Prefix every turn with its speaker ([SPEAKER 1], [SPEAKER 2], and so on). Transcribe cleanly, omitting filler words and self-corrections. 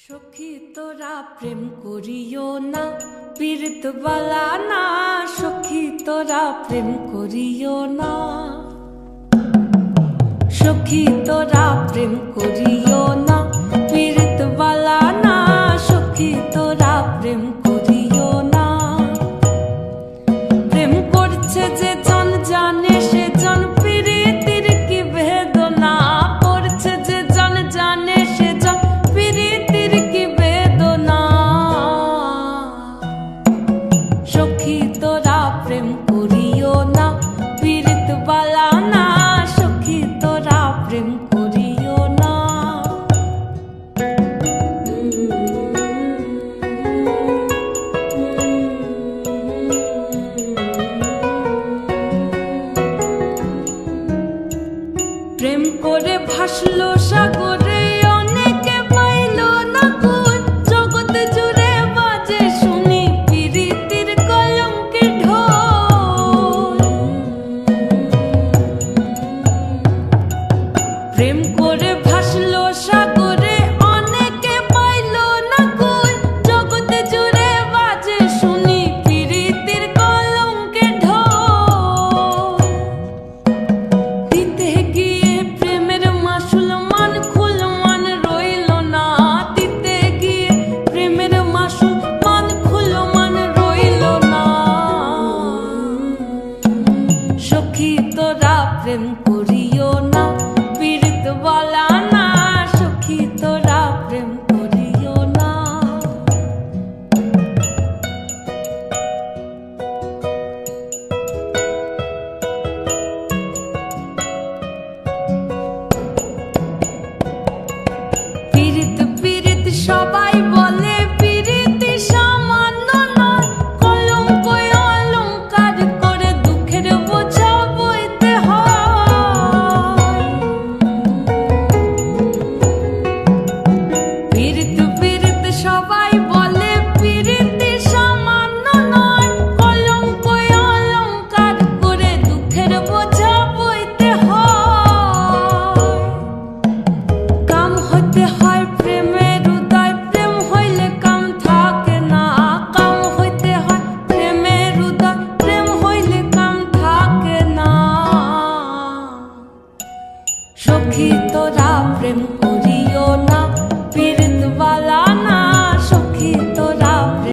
[SPEAKER 1] সখী তোরা প্রেম করিও না, পীড়িত বালা না। সখী তোরা প্রেম করিও না, সখী তোরা প্রেম করিও না, পীড়িত বালা না। সখী তোরা প্রেম করিও না। প্রেম করছে যে জন জানে সে জন পীড়িতির কি বেদনা। করছে যে জন জানে সে জন পীড়িতির কি বেদনা। সখী তোরা প্রেম করিও না, পীড়িত বালা না। সখী তোরা প্রেম করিও না। প্রেম করে ভাসলো সাগরে, অনেকে পাইল না কুল। জগৎ জুড়ে বাজে শুনি পীড়িতির কলঙ্কের ঢোল। প্রেম করে ভাসলো সাগরে, অনেকে পাইল না কুল। জগৎ জুড়ে বাজে শুনি পীড়িতির কলঙ্কের ঢোল। দিতে গিয়ে প্রেমের মাসুল মান খুল মান রইল না। দিতে গিয়ে প্রেমের মাসুল মান খুল মান রইল না। সখী তোরা প্রেম করিও না, পীড়িত বালা না। সখী তোরা প্রেম